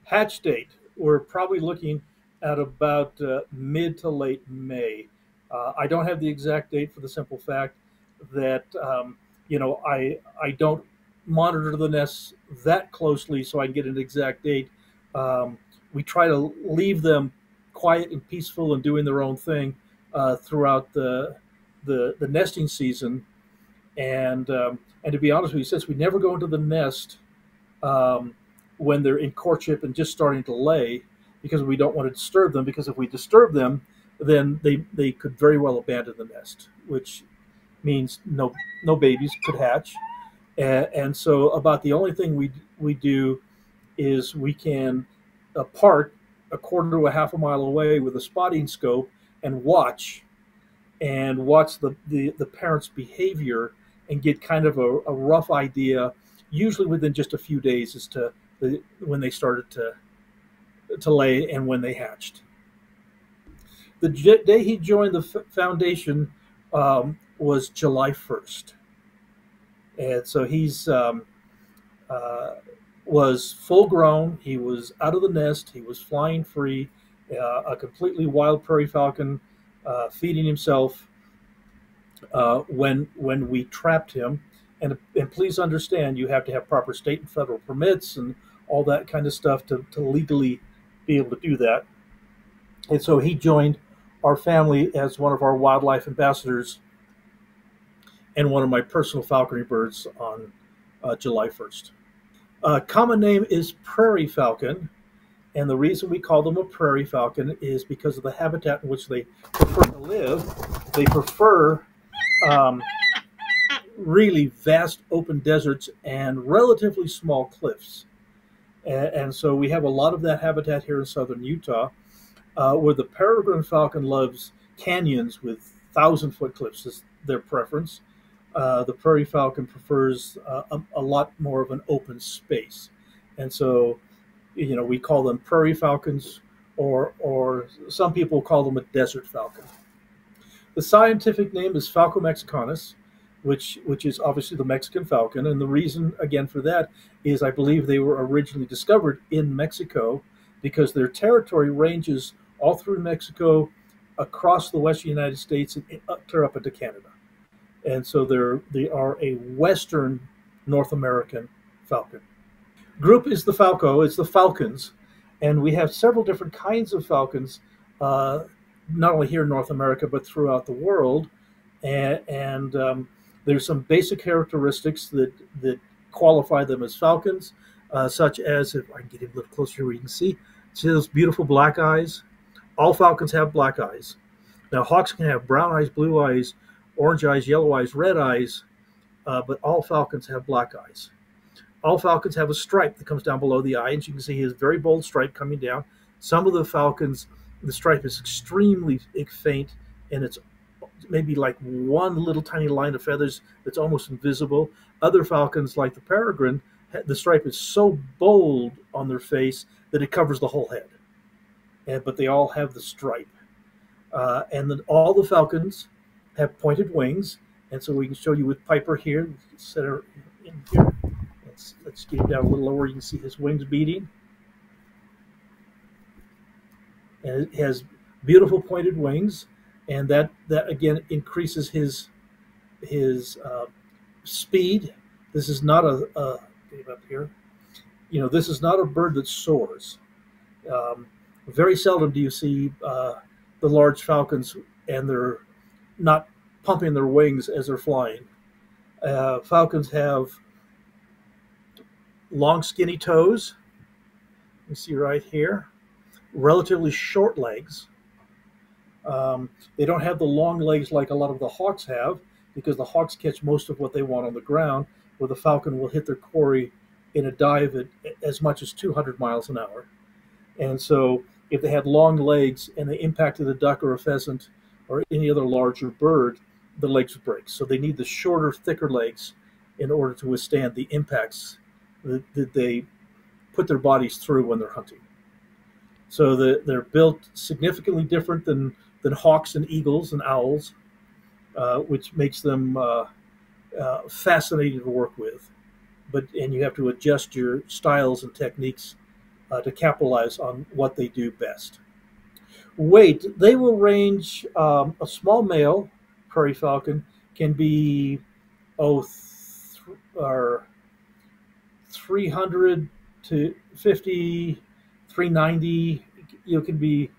Hatch date, we're probably looking at about mid to late May. I don't have the exact date for the simple fact that I don't monitor the nests that closely, so I can get an exact date. We try to leave them quiet and peaceful and doing their own thing throughout the nesting season. And to be honest with you, since we never go into the nest um, when they're in courtship and just starting to lay, because we don't want to disturb them. Because if we disturb them, then they could very well abandon the nest, which means no babies could hatch. And so about the only thing we do is we can park a quarter to a half a mile away with a spotting scope and watch the parents' behavior and get kind of a rough idea, usually within just a few days, as to when they started to lay and when they hatched. The day he joined the foundation was July 1st. And so he's was full grown. He was out of the nest. He was flying free, a completely wild prairie falcon, feeding himself when we trapped him. And please understand, you have to have proper state and federal permits and all that kind of stuff to legally be able to do that. And so he joined our family as one of our wildlife ambassadors and one of my personal falconry birds on July 1st. Common name is Prairie Falcon, and the reason we call them a Prairie Falcon is because of the habitat in which they prefer to live. They prefer really vast open deserts and relatively small cliffs. And so we have a lot of that habitat here in southern Utah, where the peregrine falcon loves canyons with 1,000-foot cliffs is their preference. The prairie falcon prefers a lot more of an open space. And so, we call them prairie falcons, or some people call them a desert falcon. The scientific name is Falco mexicanus, which is obviously the Mexican falcon. And the reason, again, for that is I believe they were originally discovered in Mexico because their territory ranges all through Mexico, across the western United States, and clear up into Canada. And so they are a Western North American falcon. Group is the falco, it's the falcons, and we have several different kinds of falcons, not only here in North America but throughout the world. And there's some basic characteristics that qualify them as falcons, such as, if I can get a little closer here where you can see those beautiful black eyes. All falcons have black eyes. Now hawks can have brown eyes, blue eyes, orange eyes, yellow eyes, red eyes, but all falcons have black eyes. All falcons have a stripe that comes down below the eye, and you can see his very bold stripe coming down. Some of the falcons, the stripe is extremely faint, and it's maybe like one little tiny line of feathers that's almost invisible. Other falcons, like the peregrine, the stripe is so bold on their face that it covers the whole head. But they all have the stripe. And then all the falcons have pointed wings, and so we can show you with Piper here. Set her in here. Let's get him down a little lower. You can see his wings beating, and it has beautiful pointed wings, and that again increases his speed. This is not get up here. This is not a bird that soars. Very seldom do you see the large falcons, and they're not pumping their wings as they're flying. Falcons have long, skinny toes. You see right here. Relatively short legs. They don't have the long legs like a lot of the hawks have, because the hawks catch most of what they want on the ground, where the falcon will hit their quarry in a dive at as much as 200 miles an hour. And so if they had long legs and they impacted a duck or a pheasant or any other larger bird, the legs would break. So they need the shorter, thicker legs in order to withstand the impacts that they put their bodies through when they're hunting. So they're built significantly different than hawks and eagles and owls, which makes them fascinating to work with. And you have to adjust your styles and techniques to capitalize on what they do best. Weight, they will range. A small male prairie falcon can be or 300 to 50, 390. Can be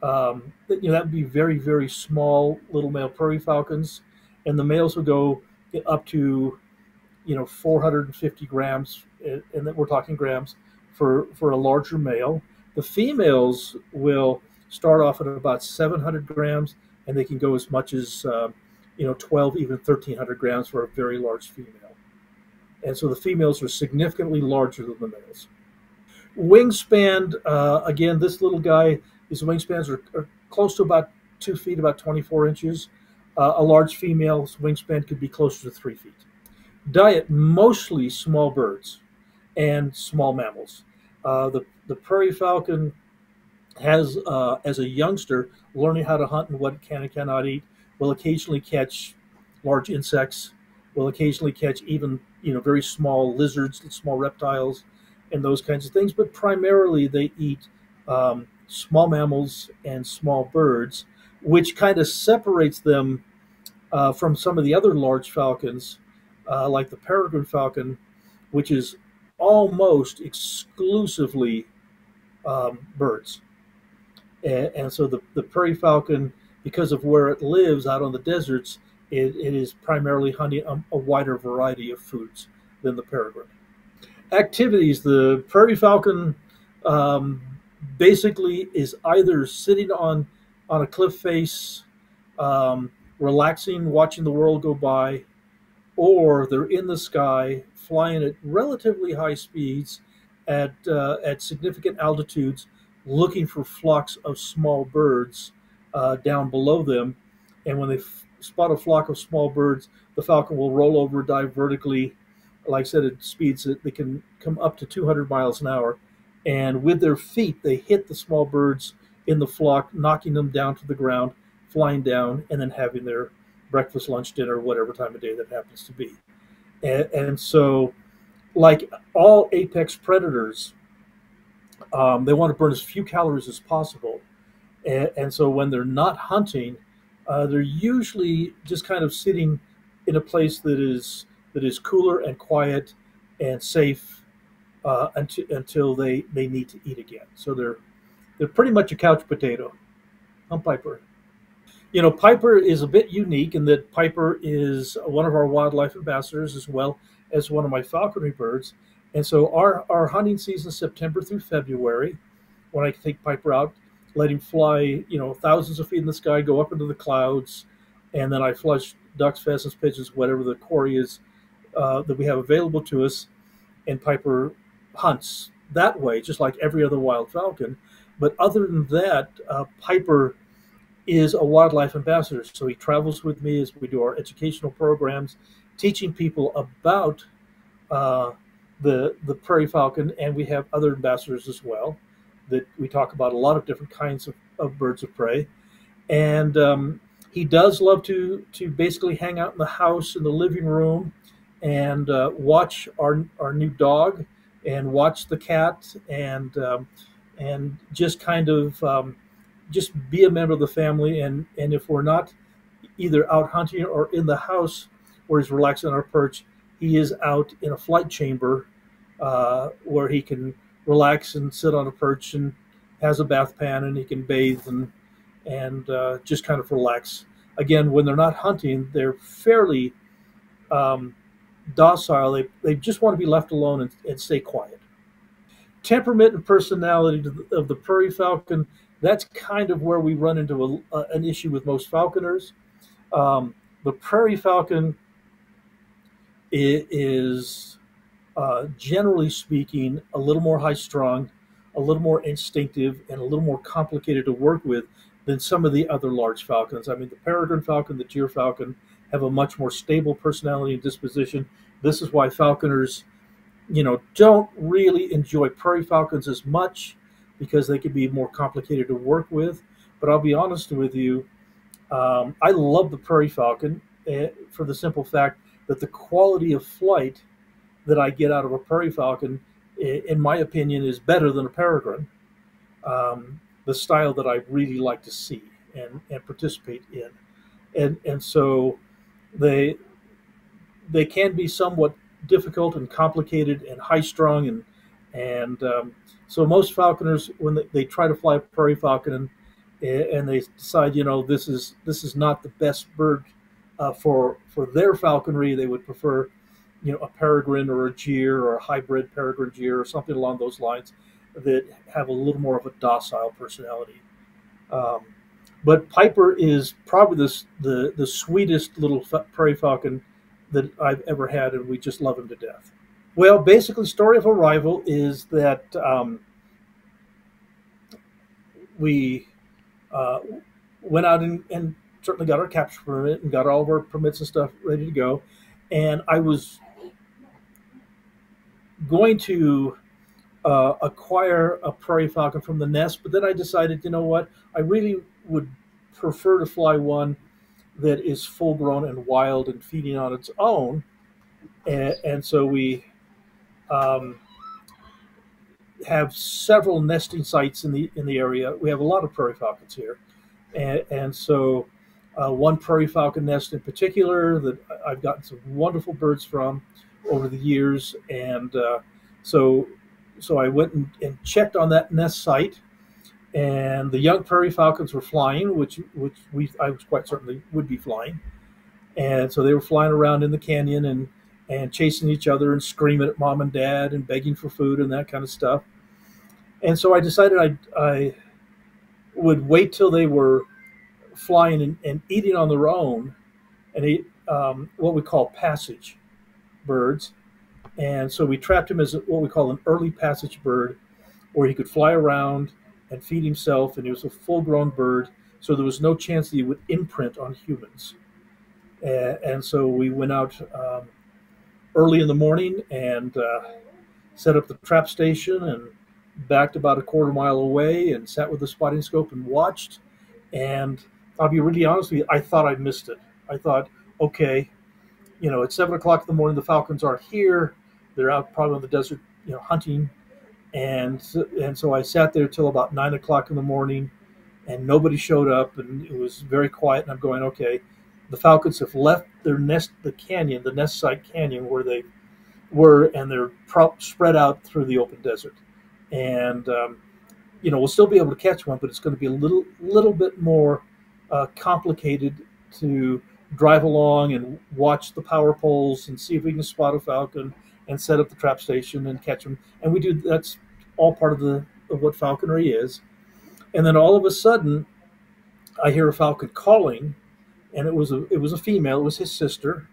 that would be very, very small little male prairie falcons, and the males will go up to 450 grams, and that we're talking grams for a larger male. The females will start off at about 700 grams, and they can go as much as 12, even 1300 grams for a very large female. And so the females are significantly larger than the males. Wingspan, again, this little guy, his wingspans are close to about 2 feet, about 24 inches. A large female's wingspan could be closer to 3 feet. Diet, mostly small birds and small mammals. The prairie falcon has, as a youngster, learning how to hunt and what it can and cannot eat, will occasionally catch large insects, will occasionally catch even very small lizards, small reptiles, and those kinds of things. But primarily, they eat small mammals and small birds, which kind of separates them from some of the other large falcons, like the peregrine falcon, which is almost exclusively birds. And so the prairie falcon, because of where it lives out on the deserts, it is primarily hunting a wider variety of foods than the peregrine. Activities, the prairie falcon basically is either sitting on a cliff face, relaxing, watching the world go by, or they're in the sky, flying at relatively high speeds, at significant altitudes, looking for flocks of small birds down below them. And when they spot a flock of small birds, the falcon will roll over, dive vertically, like I said, at speeds that they can come up to 200 miles an hour. And with their feet, they hit the small birds in the flock, knocking them down to the ground, flying down, and then having their breakfast, lunch, dinner, whatever time of day that happens to be. And so, like all apex predators, they want to burn as few calories as possible. And so when they're not hunting, they're usually just kind of sitting in a place that is cooler and quiet and safe until they need to eat again. So they're pretty much a couch potato. I'm Piper. Piper is a bit unique in that Piper is one of our wildlife ambassadors as well as one of my falconry birds. And so our hunting season is September through February, when I take Piper out, let him fly, thousands of feet in the sky, go up into the clouds, and then I flush ducks, pheasants, pigeons, whatever the quarry is that we have available to us, and Piper hunts that way, just like every other wild falcon. But other than that, Piper is a wildlife ambassador. So he travels with me as we do our educational programs, teaching people about the prairie falcon, and we have other ambassadors as well that we talk about a lot of different kinds of birds of prey. And he does love to basically hang out in the house, in the living room, and watch our new dog, and watch the cat, and just kind of just be a member of the family. And if we're not either out hunting or in the house where he's relaxing on our perch, he is out in a flight chamber where he can relax and sit on a perch and has a bath pan, and he can bathe and just kind of relax. Again, when they're not hunting, they're fairly docile. They just want to be left alone and stay quiet. Temperament and personality of the prairie falcon, that's kind of where we run into an issue with most falconers. The prairie falcon is generally speaking, a little more high strung, a little more instinctive, and a little more complicated to work with than some of the other large falcons. I mean, the peregrine falcon, the deer falcon have a much more stable personality and disposition. This is why falconers, don't really enjoy prairie falcons as much, because they can be more complicated to work with. But I'll be honest with you, I love the prairie falcon for the simple fact that the quality of flight that I get out of a prairie falcon in my opinion, is better than a peregrine. The style that I really like to see and participate in, and so they they can be somewhat difficult and complicated and high strung and so most falconers when they try to fly a prairie falcon and they decide this is not the best bird for their falconry. They would prefer a peregrine or a gyr or a hybrid peregrine gyr or something along those lines that have a little more of a docile personality. Um, but Piper is probably the sweetest little prairie falcon that I've ever had, and we just love him to death. Well, basically, story of arrival is that we uh, went out and certainly got our capture permit and got all of our permits and stuff ready to go. And I was going to acquire a prairie falcon from the nest, but then I decided, you know what, I really would prefer to fly one that is full grown and wild and feeding on its own. And so we um, have several nesting sites in the area. We have a lot of prairie falcons here, and so one prairie falcon nest in particular that I've gotten some wonderful birds from over the years, and so so I went and checked on that nest site, and the young prairie falcons were flying, which I was quite certainly would be flying, and so they were flying around in the canyon and chasing each other and screaming at mom and dad and begging for food and that kind of stuff. And so I decided I would wait till they were flying and eating on their own and eat what we call passage birds. And so we trapped him as what we call an early passage bird, where he could fly around and feed himself, and he was a full-grown bird, so there was no chance that he would imprint on humans. And so we went out early in the morning and set up the trap station and backed about a quarter mile away and sat with the spotting scope and watched. And I'll be really honest with you, I thought I missed it. I thought, okay, it's 7 o'clock in the morning. The falcons are here. They're out probably in the desert, hunting. And so I sat there till about 9 o'clock in the morning, and nobody showed up, and it was very quiet. And I'm going, okay, the falcons have left their nest, the nest site canyon where they were, and they're spread out through the open desert. And we'll still be able to catch one, but it's going to be a little bit more complicated to drive along and watch the power poles and see if we can spot a falcon and set up the trap station and catch them. And we do that's all part of what falconry is. And then all of a sudden, I hear a falcon calling, and it was a female. It was his sister,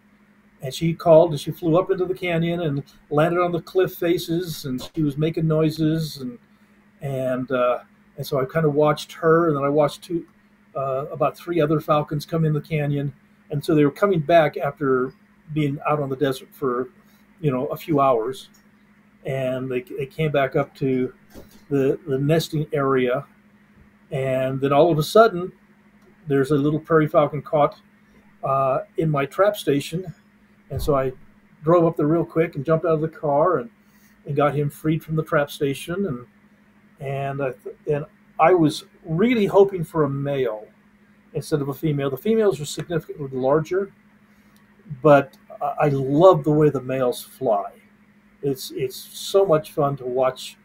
and she called and she flew up into the canyon and landed on the cliff faces, and she was making noises and so I kind of watched her, and then I watched about three other falcons come in the canyon, and so they were coming back after being out on the desert for a few hours, and they came back up to the nesting area, and then all of a sudden there's a little prairie falcon caught in my trap station, and so I drove up there real quick and jumped out of the car and got him freed from the trap station, and I was really hoping for a male instead of a female. The females are significantly larger, but I love the way the males fly. It's so much fun to watch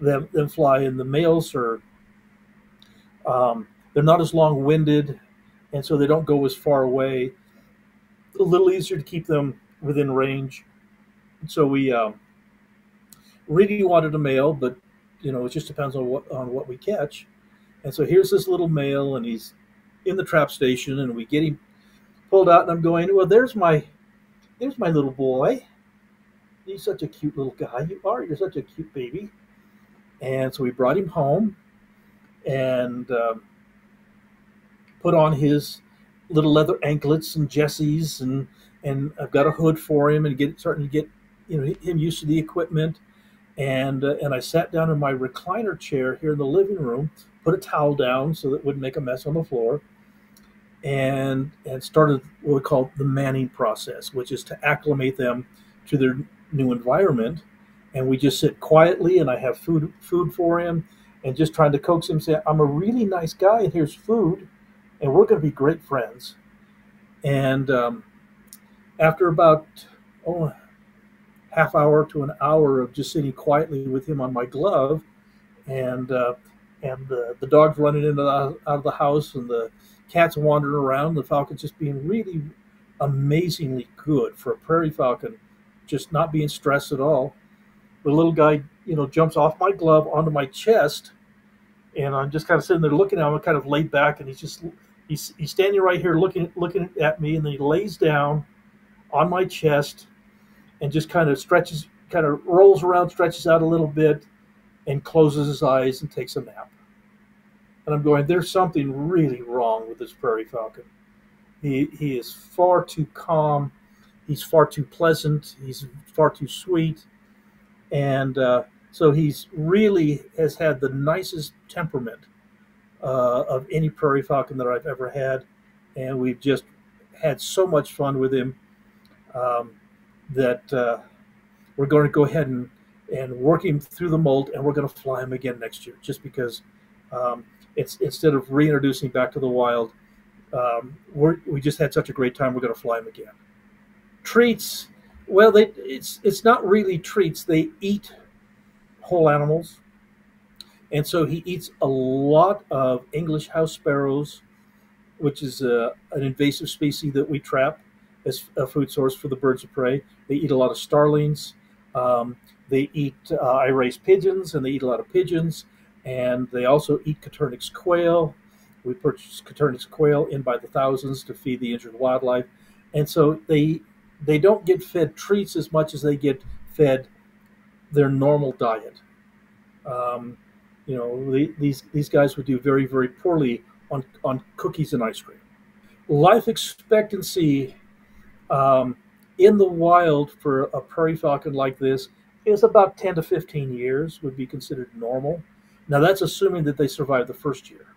them fly, and the males are they're not as long-winded, and so they don't go as far away. A little easier to keep them within range. So we really wanted a male, but it just depends on what we catch. And so here's this little male, and he's in the trap station, and we get him pulled out, and I'm going, well, there's my little boy. He's such a cute little guy. You're such a cute baby. And so we brought him home and put on his little leather anklets and jessies, and I've got a hood for him, and starting to get him used to the equipment. And I sat down in my recliner chair here in the living room, put a towel down so that it wouldn't make a mess on the floor, and started what we call the manning process, which is to acclimate them to their new environment. and we just sit quietly, and I have food for him, and just trying to coax him, say, I'm a really nice guy, and here's food, and we're going to be great friends. And after about oh half hour to an hour of just sitting quietly with him on my glove, and the dog's running out of the house, and the cat's wandering around, the falcon's just being really amazingly good for a prairie falcon, just not being stressed at all. The little guy, jumps off my glove onto my chest, and I'm just kind of sitting there looking at him, kind of laid back, and he's standing right here looking at me, and then he lays down on my chest and just kind of stretches, kind of rolls around, stretches out a little bit, and closes his eyes and takes a nap. And I'm going, there's something really wrong with this prairie falcon. He is far too calm. He's far too pleasant. He's far too sweet. And so he's really has had the nicest temperament of any prairie falcon that I've ever had. And we've just had so much fun with him that we're going to go ahead and work him through the molt, and we're going to fly him again next year, just because it's instead of reintroducing back to the wild, we just had such a great time. We're going to fly him again. Treats, well, it's not really treats. They eat whole animals, and so he eats a lot of English house sparrows, which is an invasive species that we trap as a food source for the birds of prey. They eat a lot of starlings. They eat I raise pigeons, and they eat a lot of pigeons, and they also eat Coturnix quail. We purchase Coturnix quail in by the thousands to feed the injured wildlife, and so they don't get fed treats as much as they get fed their normal diet. Um, these guys would do very, very poorly on cookies and ice cream. Life expectancy um, in the wild for a prairie falcon like this is about 10 to 15 years would be considered normal. Now that's assuming that they survive the first year.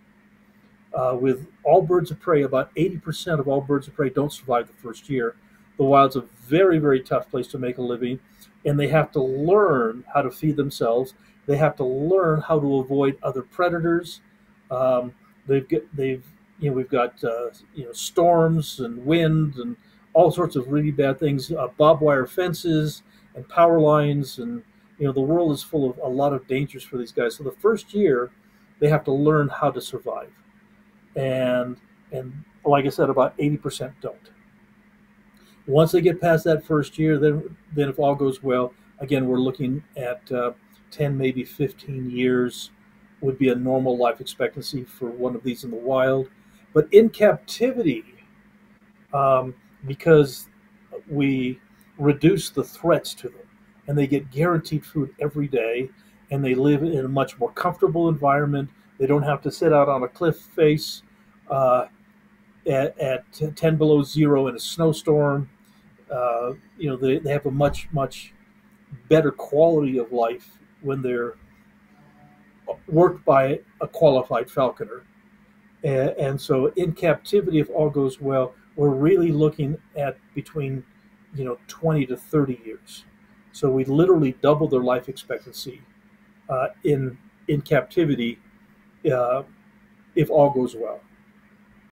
With all birds of prey, about 80% of all birds of prey don't survive the first year. The wild's a very, very tough place to make a living, and they have to learn how to feed themselves. They have to learn how to avoid other predators. Um, we've got storms and wind and all sorts of really bad things, barbed wire fences and power lines, and the world is full of a lot of dangers for these guys. So the first year, they have to learn how to survive, and like I said, about 80% don't. Once they get past that first year, then if all goes well, again we're looking at 10, maybe 15 years would be a normal life expectancy for one of these in the wild. But in captivity, because we reduce the threats to them, and they get guaranteed food every day, and they live in a much more comfortable environment. They don't have to sit out on a cliff face uh, at 10 below zero in a snowstorm. They have a much, much better quality of life when they're worked by a qualified falconer. And so in captivity, if all goes well, we're really looking at between 20 to 30 years. So we literally double their life expectancy in captivity uh, if all goes well.